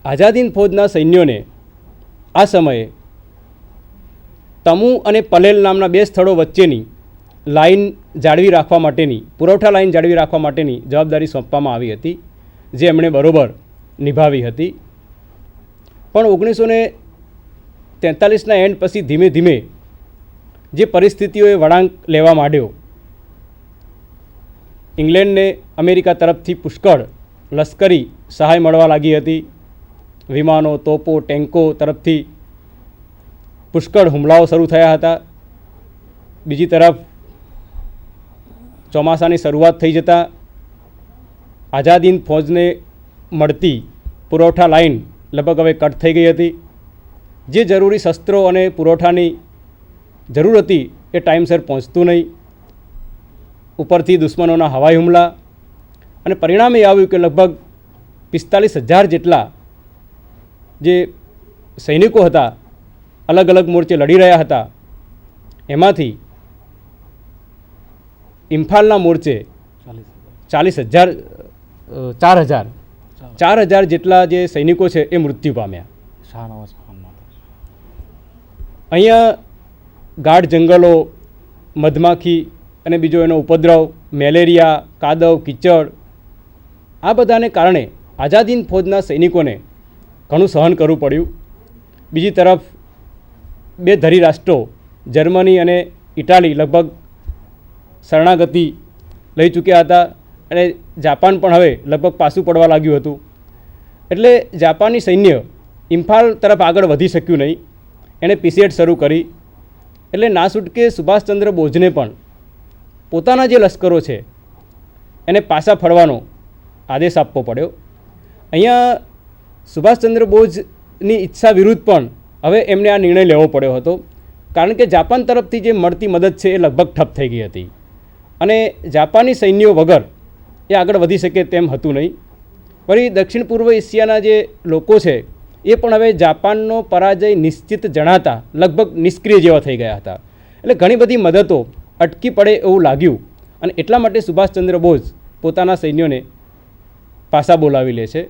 આઝાદ હિંદ ફૌજના સૈન્યોને આ સમયે તમુ અને પલેલ નામના બે સ્થળો વચ્ચેની લાઈન જાળવી રાખવા માટેની, પુરવઠા લાઈન જાળવી રાખવા માટેની જવાબદારી સોંપવામાં આવી હતી, જે એમણે બરોબર નિભાવી હતી. પણ 1943ના એન્ડ પછી ધીમે ધીમે જે પરિસ્થિતિઓએ વળાંક લેવા માંડ્યો, ઇંગ્લેન્ડને અમેરિકા તરફથી પુષ્કળ લશ્કરી સહાય મળવા લાગી હતી. વિમાનો, તોપો, ટેન્કો તરફથી પુષ્કળ હુમલાઓ શરૂ થયા હતા. બીજી તરફ ચોમાસાની શરૂઆત થઈ જતાં આઝાદ હિંદ ફૌજને મળતી પુરવઠા લાઈન લગભગ હવે કટ થઈ ગઈ હતી. જે જરૂરી શસ્ત્રો અને પુરવઠાની જરૂર હતી એ ટાઈમસર પહોંચતું નહીં. ઉપરથી દુશ્મનોના હવાઈ હુમલા, અને પરિણામે આવ્યું કે લગભગ 45,000 જેટલા જે સૈનિકો હતા, અલગ અલગ મોરચે લડી રહ્યા હતા, એમાંથી ઇમ્ફાલના મોરચે 4,000 જેટલા જે સૈનિકો છે એ મૃત્યુ પામ્યા. અહીંયા ગાઢ જંગલો, મધમાખી અને બીજો એનો ઉપદ્રવ, મેલેરિયા, કાદવ, કીચડ, આ બધાને કારણે આઝાદ હિંદ ફૌજના સૈનિકોને ઘણું સહન કરવું પડ્યું. બીજી તરફ બે ધરી રાષ્ટ્રો જર્મની અને ઇટાલી લગભગ શરણાગતિ લઈ ચૂક્યા હતા, અને જાપાન પણ હવે લગભગ પાછું પડવા લાગ્યું હતું. એટલે જાપાની સૈન્ય ઇમ્ફાલ તરફ આગળ વધી શક્યું નહીં. એણે પીસીએટ શરૂ કરી. એટલે ના છૂટકે સુભાષચંદ્ર બોઝને પણ પોતાના જે લશ્કરો છે એને પાછા ફરવાનો આદેશ આપવો પડ્યો. અહીંયા સુભાષચંદ્ર બોઝની ઈચ્છા વિરુદ્ધ પણ હવે એમને આ નિર્ણય લેવો પડ્યો હતો, કારણ કે જાપાન તરફથી જે મળતી મદદ છે એ લગભગ ઠપ થઈ ગઈ હતી, અને જાપાની સૈન્યો વગર એ આગળ વધી શકે તેમ હતું નહીં. વળી દક્ષિણ પૂર્વ એશિયાના જે લોકો છે એ પણ હવે જાપાનનો પરાજય નિશ્ચિત જણાતા લગભગ નિષ્ક્રિય જેવા થઈ ગયા હતા. એટલે ઘણી બધી મદદો અટકી પડે એવું લાગ્યું, અને એટલા માટે સુભાષચંદ્ર બોઝ પોતાના સૈન્યોને પાછા બોલાવી લે છે.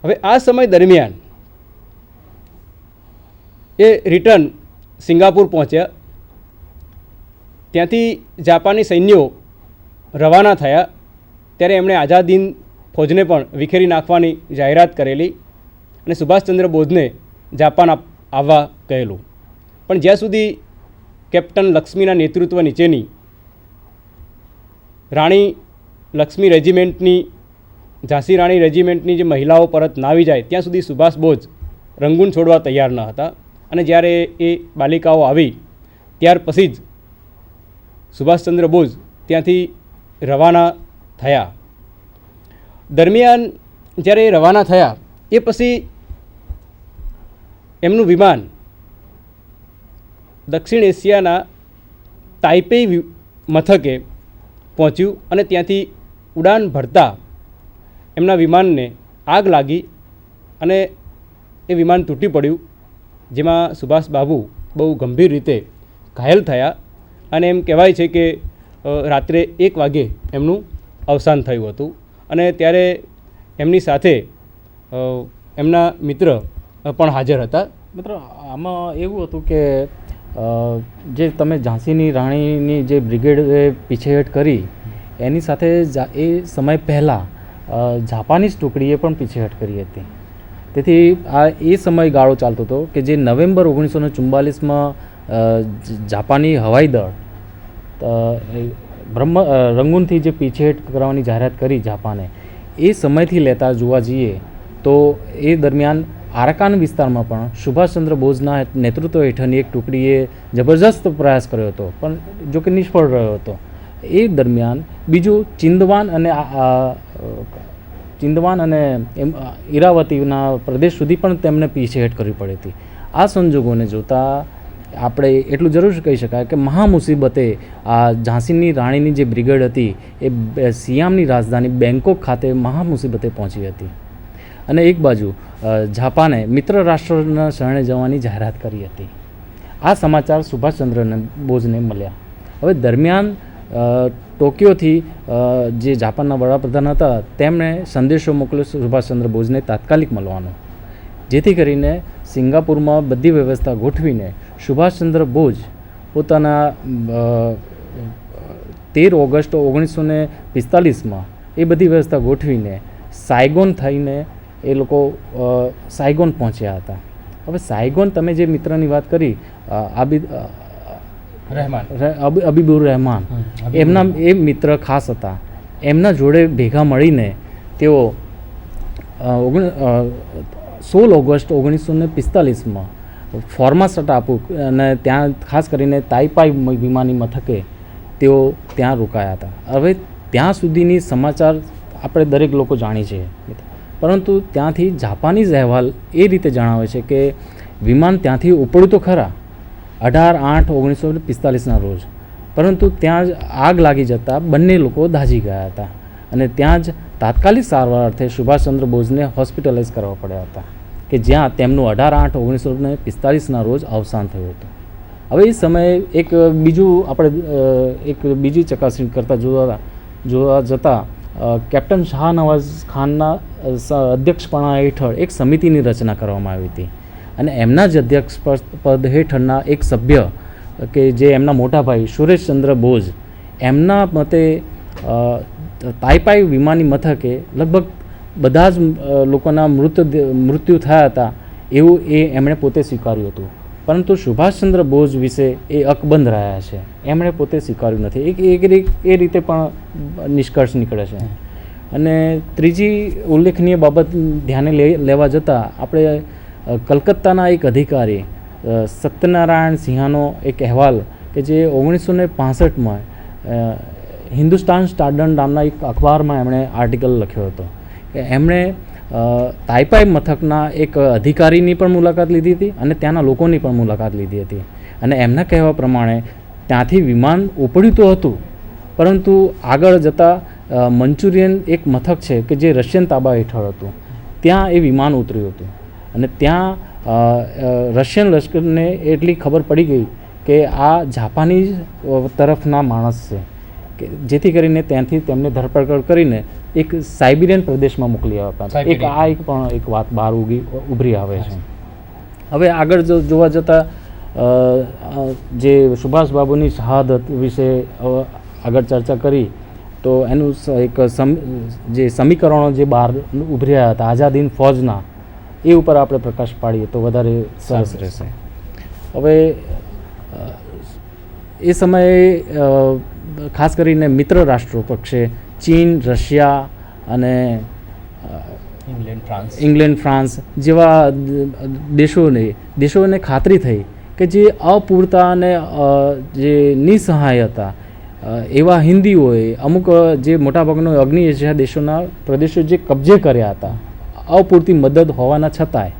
હવે આ સમય દરમિયાન એ રિટર્ન સિંગાપુર પહોંચ્યા. ત્યાંથી જાપાની સૈન્યો રવાના થયા ત્યારે એમણે આઝાદ હિંદ ફૌજને પણ વિખેરી નાખવાની જાહેરાત કરેલી, અને સુભાષચંદ્ર બોઝને જાપાન આવવા કહેલું. પણ જ્યાં સુધી કેપ્ટન લક્ષ્મીના નેતૃત્વ નીચેની રાણી લક્ષ્મી રેજિમેન્ટની, ઝાંસી રાણી રેજિમેન્ટની જે મહિલાઓ પરત ના આવી જાય ત્યાં સુધી સુભાષ બોઝ રંગૂન છોડવા તૈયાર ન હતા. અને જ્યારે એ બાલિકાઓ આવી ત્યાર પછી જ સુભાષચંદ્ર બોઝ ત્યાંથી રવાના થયા. દરમિયાન જ્યારે એ રવાના થયા એ પછી એમનું વિમાન દક્ષિણ એશિયાના તાઇપેઈ મથકે પહોંચ્યું, અને ત્યાંથી ઉડાન ભરતા એમના વિમાનને આગ લાગી અને એ વિમાન તૂટી પડ્યું, જેમાં સુભાષ બાબુ બહુ ગંભીર રીતે ઘાયલ થયા. અને એમ કહેવાય છે કે રાત્રે 1 વાગે એમનું અવસાન થયું હતું. અને ત્યારે એમની સાથે એમના મિત્ર પણ હાજર હતા. મિત્ર, આમાં એવું હતું કે જે તમે ઝાંસીની રાણીની જે બ્રિગેડે પીછેહટ કરી એની સાથે એ સમય પહેલાં જાપાનીઝ ટુકડીએ પણ પીછેહટ કરી હતી. તેથી આ એ સમયગાળો ચાલતો હતો કે જે નવેમ્બર 1944માં જાપાની હવાઈ દળ રંગૂનથી જે પીછેહટ કરવાની જાહેરાત કરી જાપાને, એ સમયથી લેતા જોવા જઈએ તો એ દરમિયાન આરાકાન વિસ્તારમાં પણ સુભાષચંદ્ર બોઝના નેતૃત્વ હેઠળની એક ટુકડીએ જબરજસ્ત પ્રયાસ કર્યો હતો, પણ જો કે નિષ્ફળ રહ્યો હતો. એ દરમિયાન બીજું ચિંદવાન અને ઈરાવતીના પ્રદેશ સુધી પણ તેમને પીછેહટ કરવી પડી હતી. આ સંજોગોને જોતાં આપણે એટલું જરૂર કહી શકાય કે મહામુસીબતે આ ઝાંસીની રાણીની જે બ્રિગેડ હતી એ સિયામની રાજધાની બેંકોક ખાતે મહામુસીબતે પહોંચી હતી. અને એક બાજુ જાપાને મિત્ર રાષ્ટ્રના શરણે જવાની જાહેરાત કરી હતી. આ સમાચાર સુભાષચંદ્ર બોઝને મળ્યા. હવે દરમિયાન ટોક્યોથી જે જાપાનના વડાપ્રધાન હતા તેમણે સંદેશો મોકલ્યો સુભાષચંદ્ર બોઝને તાત્કાલિક મળવાનો, જેથી કરીને સિંગાપુરમાં બધી વ્યવસ્થા ગોઠવીને સુભાષચંદ્ર બોઝ પોતાના 13 ઓગસ્ટ 1945માં એ બધી વ્યવસ્થા ગોઠવીને સાયગોન થઈને એ લોકો સાયગોન પહોંચ્યા હતા. હવે સાયગોન તમે જે મિત્રની વાત કરી અબીબુર રહેમાન, એમના એ મિત્ર ખાસ હતા. એમના જોડે ભેગા મળીને તેઓ 16 ઓગસ્ટ 1945માં ફોર્માસા ટાપુ અને ત્યાં ખાસ કરીને તાઈપાઈ વિમાની મથકે તેઓ ત્યાં રોકાયા હતા. હવે ત્યાં સુધીની સમાચાર આપણે દરેક લોકો જાણી છે, પરંતુ ત્યાંથી જાપાનીઝ અહેવાલ એ રીતે જણાવે છે કે વિમાન ત્યાંથી ઉપડ્યું તો ખરા 18/8/1945ના રોજ, પરંતુ ત્યાં જ આગ લાગી જતાં બંને લોકો દાઝી ગયા હતા અને ત્યાં જ તાત્કાલિક સારવાર અર્થે સુભાષચંદ્ર બોઝને હોસ્પિટલાઇઝ કરવા પડ્યા હતા, કે જ્યાં તેમનું 18/8/1945ના રોજ અવસાન થયું હતું. હવે એ સમયે એક બીજી ચકાસણી કરતાં જોવા જતાં કેપ્ટન શાહનવાઝ ખાનના અધ્યક્ષપણા હેઠળ એક સમિતિની રચના કરવામાં આવી હતી અને એમના જ અધ્યક્ષ પદ હેઠળના એક સભ્ય કે જે એમના મોટા ભાઈ સુરેશચંદ્ર બોઝ, એમના મતે તાઈપાઈ વિમાની મથકે લગભગ બધા જ લોકોના મૃત્યુ થયા હતા એવું એમણે પોતે સ્વીકાર્યું હતું, પરંતુ સુભાષચંદ્ર બોઝ વિશે એ અકબંધ રહ્યા છે, એમણે પોતે સ્વીકાર્યું નથી. એ રીતે પણ નિષ્કર્ષ નીકળે છે. અને ત્રીજી ઉલ્લેખનીય બાબત ધ્યાને લેવા જતાં આપણે કલકત્તાના એક અધિકારી સત્યનારાયણ સિંહાનો એક અહેવાલ કે જે 1965માં હિન્દુસ્તાન સ્ટાન્ડર્ડ નામના એક અખબારમાં એમણે આર્ટિકલ લખ્યો હતો કે એમણે તાઈપાઈ મથકના એક અધિકારીની પણ મુલાકાત લીધી હતી અને ત્યાંના લોકોની પણ મુલાકાત લીધી હતી અને એમના કહેવા પ્રમાણે ત્યાંથી વિમાન ઉપડ્યું તો હતું, પરંતુ આગળ જતાં મંચુરિયન એક મથક છે કે જે રશિયન તાબા હેઠળ હતું, ત્યાં એ વિમાન ઉતર્યું હતું અને ત્યાં રશિયન લશ્કરને એટલી ખબર પડી ગઈ કે આ જાપાની તરફના માણસ છે, કે જેથી કરીને ત્યાંથી તેમને ધરપકડ કરીને એક સાઇબિરિયન પ્રદેશમાં મોકલી આવ્યા. એક વાત બહાર ઉભરી આવે છે. હવે આગળ જોવા જતાં જે સુભાષબાબુની શહાદત વિશે આગળ ચર્ચા કરી તો એનું એક જે સમીકરણો જે બહાર ઉભર્યા હતા આઝાદીન ફૌજના, એ ઉપર આપણે પ્રકાશ પાડીએ તો વધારે સરસ રહેશે. હવે એ સમયે ખાસ કરીને મિત્ર રાષ્ટ્રો પક્ષે ચીન, રશિયા અને ઇંગ્લેન્ડ, ફ્રાન્સ જેવા દેશોને ખાતરી થઈ કે જે અપૂરતા અને જે નિસહાય હતા એવા હિન્દીઓએ અમુક જે મોટાભાગનો અગ્નિ એશિયા દેશોના પ્રદેશો જે કબજે કર્યા હતા અપૂરતી મદદ હોવાના છતાંય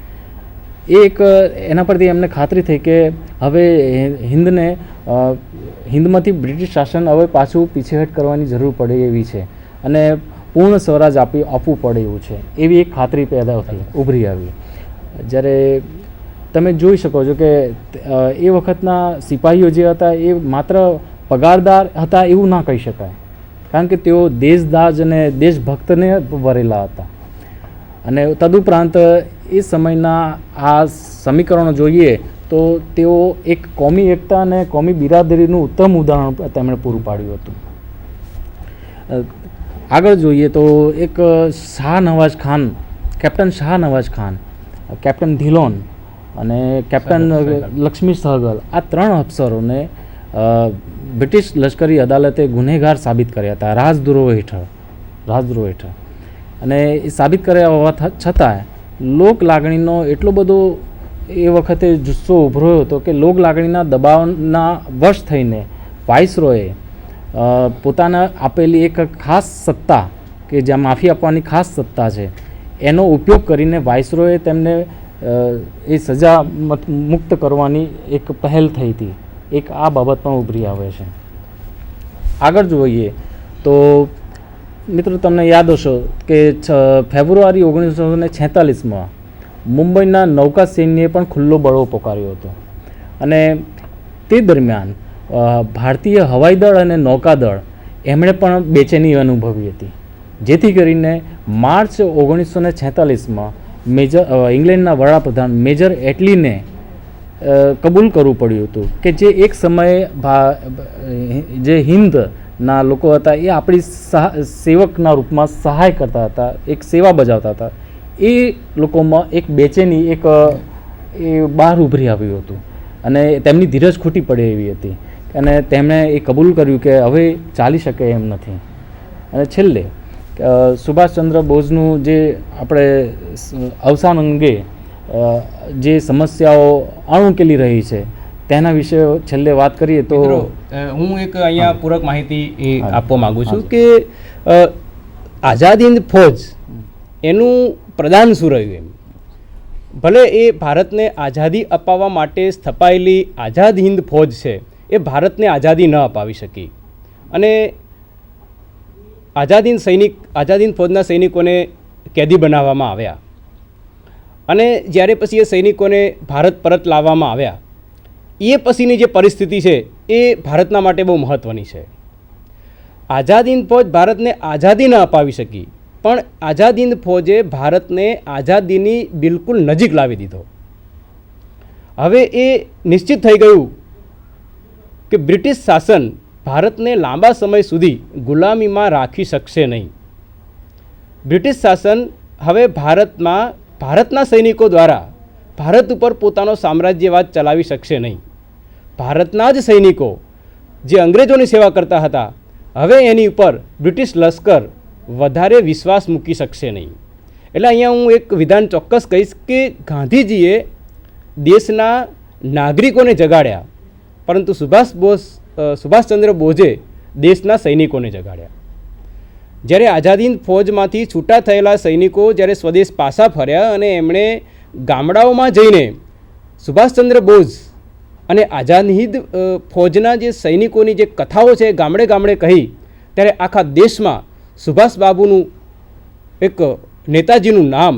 એના પરથી એમને ખાતરી થઈ કે હવે હિન્દમાંથી બ્રિટિશ શાસન હવે પાછું પીછેહટ કરવાની જરૂર પડે એવી છે અને પૂર્ણ સ્વરાજ આપવું પડે એવું છે, એવી એક ખાતરી પેદા ઉભરી આવી. જ્યારે તમે જોઈ શકો છો કે એ વખતના સિપાહીઓ જે હતા એ માત્ર પગારદાર હતા એવું ના કહી શકાય, કારણ કે તેઓ દેશદાજ અને દેશભક્તને વરેલા હતા. અને તદુપરાંત એ સમયના આ સમીકરણો જોઈએ તો તેઓ એક કોમી એકતા અને કોમી બિરાદરીનું ઉત્તમ ઉદાહરણ તેમણે પૂરું પાડ્યું હતું. આગળ જોઈએ તો એક કેપ્ટન શાહનવાઝ ખાન, કેપ્ટન ધીલોન અને કેપ્ટન લક્ષ્મી સહગલ, આ 3 અફસરોને બ્રિટિશ લશ્કરી અદાલતે ગુનેગાર સાબિત કર્યા હતા રાજદ્રોહ હેઠળ. અને એ સાબિત કર્યા હોવા છતાં લોક લાગણીનો એટલો બધો એ વખતે જુસ્સો ઉભર્યો હતો કે લોક લાગણીના દબાવના વશ થઈને વાઇસરોયે પોતાના આપેલી એક ખાસ સત્તા કે જ્યાં માફી આપવાની ખાસ સત્તા છે એનો ઉપયોગ કરીને વાઇસરોયે તેમને એ સજા મુક્ત કરવાની એક પહેલ થઈ હતી. એક આ બાબત પણ ઉભરી આવે છે. આગળ જોઈએ તો મિત્રો તમને યાદ હશો કે ફેબ્રુઆરી 1946માં મુંબઈના નૌકા સૈન્યએ પણ ખુલ્લો બળવો પોકાર્યો હતો અને તે દરમિયાન ભારતીય હવાઈ દળ અને નૌકાદળ એમણે પણ બેચેની અનુભવી હતી, જેથી કરીને માર્ચ 1946માં ઇંગ્લેન્ડના વડાપ્રધાન મેજર એટલીને કબૂલ કરવું પડ્યું હતું કે જે એક સમયે જે હિન્દના લોકો હતા એ આપણી સેવકના રૂપમાં સહાય કરતા હતા, એક સેવા બજાવતા હતા. એ લોકોમાં એક બેચેની એક એ બહાર ઉભરી આવ્યું હતું અને તેમની ધીરજ ખૂટી પડે એવી હતી અને તેમણે એ કબૂલ કર્યું કે હવે ચાલી શકે એમ નથી. અને છેલ્લે સુભાષચંદ્ર બોઝનું જે આપણે અવસાન અંગે જે સમસ્યાઓ અણઉકેલી રહી છે તેના વિશે છેલ્લે વાત કરીએ તો હું એક અહીંયા પૂરક માહિતી આપવા માગું છું કે આઝાદ હિંદ ફૌજ એનું પ્રદાન શું રહ્યું એમ. ભલે એ ભારતને આઝાદી અપાવવા માટે સ્થપાયેલી આઝાદ હિંદ ફૌજ છે એ ભારતને આઝાદી ન અપાવી શકી અને આઝાદ હિંદ ફૌજના સૈનિકોને કેદી બનાવવામાં આવ્યા અને જ્યારે પછી એ સૈનિકોને ભારત પરત લાવવામાં આવ્યા એ પછીની જે પરિસ્થિતિ છે એ ભારતના માટે બહુ મહત્ત્વની છે. આઝાદ હિંદ ફૌજ ભારતને આઝાદી ન અપાવી શકી પણ આઝાદ હિંદ ફૌજે ભારતને આઝાદીની બિલકુલ નજીક લાવી દીધો. હવે એ નિશ્ચિત થઈ ગયું કે બ્રિટિશ શાસન ભારતને લાંબા સમય સુધી ગુલામીમાં રાખી શકશે નહીં. બ્રિટિશ શાસન હવે ભારતના સૈનિકો દ્વારા ભારત ઉપર પોતાનો સામ્રાજ્યવાદ ચલાવી શકશે નહીં. ભારતના જ સૈનિકો જે અંગ્રેજોની સેવા કરતા હતા હવે એની ઉપર બ્રિટિશ લશ્કર વધારે વિશ્વાસ મૂકી શકશે નહીં. એટલે અહીંયા હું એક વિધાન ચોક્કસ કહીશ કે ગાંધીજીએ દેશના નાગરિકોને જગાડ્યા પરંતુ સુભાષચંદ્ર બોઝે દેશના સૈનિકોને જગાડ્યા. જ્યારે આઝાદ હિંદ ફૌજમાંથી છૂટા થયેલા સૈનિકો જ્યારે સ્વદેશ પાછા ફર્યા અને એમણે ગામડાઓમાં જઈને સુભાષચંદ્ર બોઝ અને આઝાદ હિંદ ફૌજના જે સૈનિકોની જે કથાઓ છે ગામડે ગામડે કહી ત્યારે આખા દેશમાં સુભાષબાબુનું એક નેતાજીનું નામ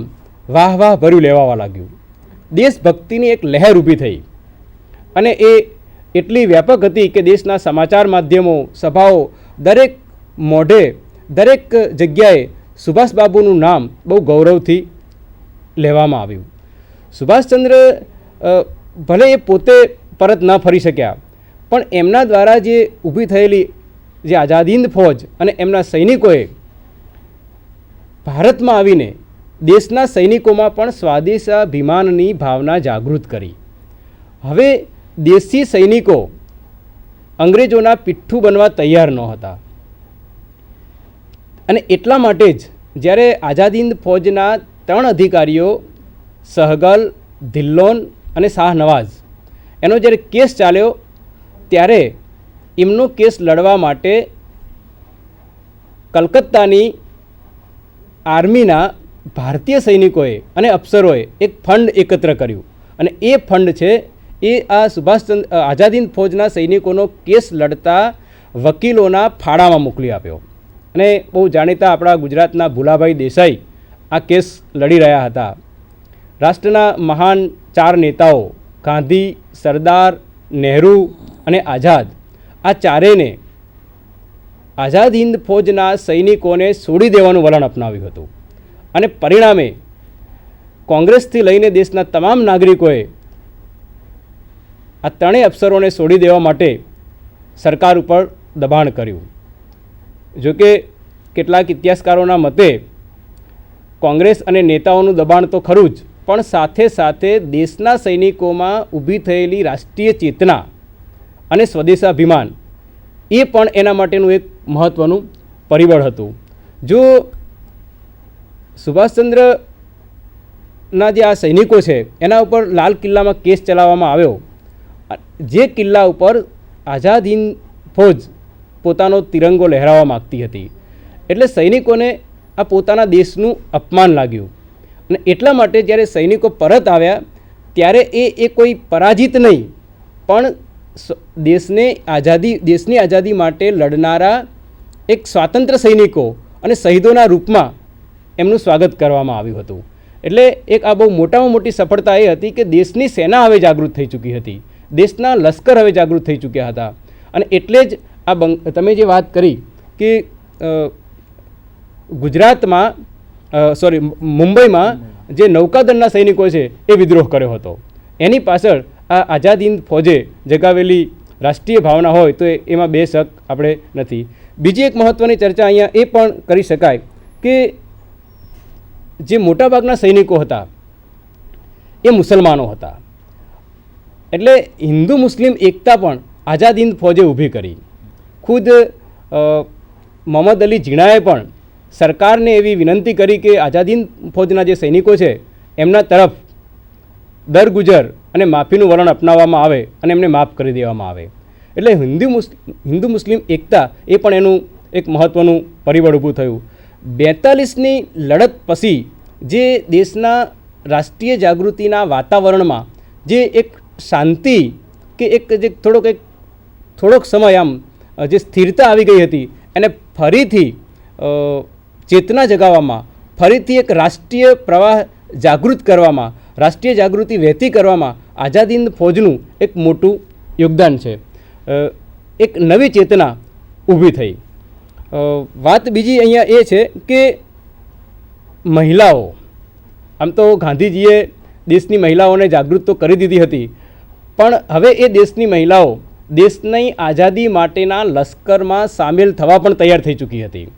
વાહ વાહ ભર્યું લેવાવા લાગ્યું. દેશભક્તિની એક લહેર ઊભી થઈ અને એ એટલી વ્યાપક હતી કે દેશના સમાચાર માધ્યમો, સભાઓ, દરેક મોઢે, દરેક જગ્યાએ સુભાષબાબુનું નામ બહુ ગૌરવથી લેવામાં આવ્યું. સુભાષચંદ્ર ભલે એ પોતે પરત ન ફરી શક્યા પણ એમના દ્વારા જે ઊભી થયેલી જે આઝાદ હિંદ ફૌજ અને એમના સૈનિકોએ ભારતમાં આવીને દેશના સૈનિકોમાં પણ સ્વાદેશાભિમાનની ભાવના જાગૃત કરી. હવે દેશી સૈનિકો અંગ્રેજોના પિઠ્ઠું બનવા તૈયાર નહોતા અને એટલા માટે જ જ્યારે આઝાદ હિંદ ફૌજના 3 અધિકારીઓ સહગલ, ધિલ્લોન અને શાહનવાઝ એનો જ્યારે કેસ ચાલ્યો ત્યારે એમનો કેસ લડવા માટે કલકત્તાની આર્મીના ભારતીય સૈનિકોએ અને અફસરોએ એક ફંડ એકત્ર કર્યું અને એ ફંડ છે એ આ આઝાદ હિંદ ફૌજના સૈનિકોનો કેસ લડતા વકીલોના ફાળામાં મોકલી આપ્યો. અને બહુ જાણીતા આપણા ગુજરાતના ભુલાભાઈ દેસાઈ આ કેસ લડી રહ્યા હતા. રાષ્ટ્રના મહાન 4 નેતાઓ ગાંધી, સરદાર, નહેરુ અને આઝાદ આ ચારેયને આઝાદ હિંદ ફૌજના સૈનિકોને છોડી દેવાનું વલણ અપનાવ્યું હતું અને પરિણામે કોંગ્રેસથી લઈને દેશના તમામ નાગરિકોએ આ 3 અફસરોને છોડી દેવા માટે સરકાર ઉપર દબાણ કર્યું. જોકે કેટલાક ઇતિહાસકારોના મતે કોંગ્રેસ અને નેતાઓનું દબાણ તો ખરું જ પણ સાથે સાથે દેશના સૈનિકોમાં ઊભી થયેલી રાષ્ટ્રીય ચેતના અને સ્વદેશાભિમાન એ પણ એના માટેનું એક મહત્ત્વનું પરિબળ હતું. જો સુભાષચંદ્રના જે આ સૈનિકો છે એના ઉપર લાલ કિલ્લામાં કેસ ચલાવવામાં આવ્યો, જે કિલ્લા ઉપર આઝાદ હિંદ ફૌજ પોતાનો તિરંગો લહેરાવવા માગતી હતી. એટલે સૈનિકોને આ પોતાના દેશનું અપમાન લાગ્યું અને એટલા માટે જ્યારે સૈનિકો પરત આવ્યા ત્યારે એ કોઈ પરાજિત નહીં પણ દેશની આઝાદી માટે લડનારા એક સ્વાતંત્ર્ય સૈનિકો અને શહીદોના રૂપમાં એમનું સ્વાગત કરવામાં આવ્યું હતું. એટલે એક આ બહુ મોટામાં મોટી સફળતા એ હતી કે દેશની સેના હવે જાગૃત થઈ ચૂકી હતી, દેશના લશ્કર હવે જાગૃત થઈ ચૂક્યા હતા અને એટલે જ આ તમે જે વાત કરી કે ગુજરાતમાં મુંબઈમાં જે નૌકાદળના સૈનિકો છે એ વિદ્રોહ કર્યો હતો. એની પાછળ આ આઝાદ હિંદ ફોજે જગાવેલી રાષ્ટ્રીય ભાવના હોય તો એમાં બે શક આપણે નથી. બીજી એક મહત્ત્વની ચર્ચા અહીંયા એ પણ કરી શકાય કે જે મોટાભાગના સૈનિકો હતા એ મુસલમાનો હતા. એટલે હિન્દુ મુસ્લિમ એકતા પણ આઝાદ હિંદ ફોજે ઊભી કરી. ખુદ મોહમ્મદ અલી ઝીણાએ પણ સરકારને એવી વિનંતી કરી કે આઝાદ હિંદ ફોજના જે સૈનિકો છે એમના તરફ દરગુજર અને માફીનું વલણ અપનાવવામાં આવે અને એમને માફ કરી દેવામાં આવે. એટલે હિન્દુ મુસ્લિમ એકતા એ પણ એનું એક મહત્ત્વનું પરિબળ ઊભું થયું. 42ની લડત પછી જે દેશના રાષ્ટ્રીય જાગૃતિના વાતાવરણમાં જે એક શાંતિ કે જે થોડોક સમય આમ જે સ્થિરતા આવી ગઈ હતી એને ફરીથી ચેતના જગાવવામાં, ફરીથી એક રાષ્ટ્રીય પ્રવાહ જાગૃત કરવામાં, રાષ્ટ્રીય જાગૃતિ વહેતી કરવામાં આઝાદ હિંદ ફોજનું એક મોટું યોગદાન છે. એક નવી ચેતના ઊભી થઈ. વાત બીજી અહીંયા એ છે કે મહિલાઓ, આમ તો ગાંધીજીએ દેશની મહિલાઓને જાગૃત તો કરી દીધી હતી, પણ હવે એ દેશની મહિલાઓ દેશની આઝાદી માટેના લશ્કરમાં સામેલ થવા પણ તૈયાર થઈ ચૂકી હતી.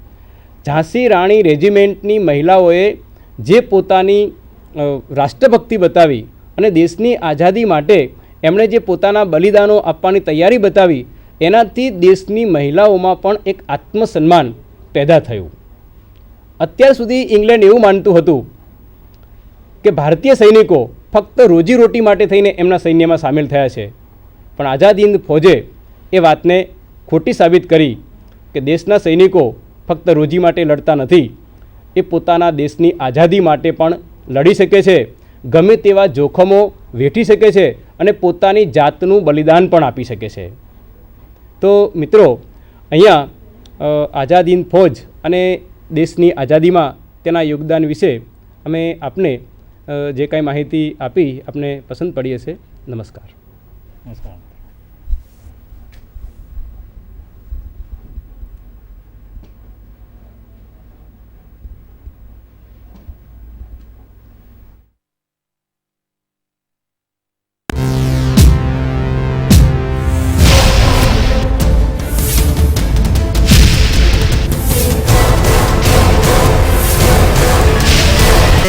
ઝાંસી રાણી રેજિમેન્ટની મહિલાઓએ જે પોતાની રાષ્ટ્રભક્તિ બતાવી અને દેશની આઝાદી માટે એમણે જે પોતાના બલિદાનો આપવાની તૈયારી બતાવી, એનાથી દેશની મહિલાઓમાં પણ એક આત્મસન્માન પેદા થયું. અત્યાર સુધી ઇંગ્લેન્ડ એવું માનતું હતું કે ભારતીય સૈનિકો ફક્ત રોજીરોટી માટે થઈને એમના સૈન્યમાં સામેલ થયા છે, પણ આઝાદ હિંદ ફોજે એ વાતને ખોટી સાબિત કરી કે દેશના સૈનિકો ફક્ત રોજી માટે લડતા નથી, એ પોતાના દેશની આઝાદી માટે પણ લડી શકે છે, ગમે તેવા જોખમો વેઠી શકે છે અને પોતાની જાતનું બલિદાન પણ આપી શકે છે. તો મિત્રો, અહીંયા આઝાદ હિંદ ફોજ અને દેશની આઝાદીમાં તેના યોગદાન વિશે અમે આપને જે કાંઈ માહિતી આપી આપને પસંદ પડી હશે. નમસ્કાર. નમસ્કાર.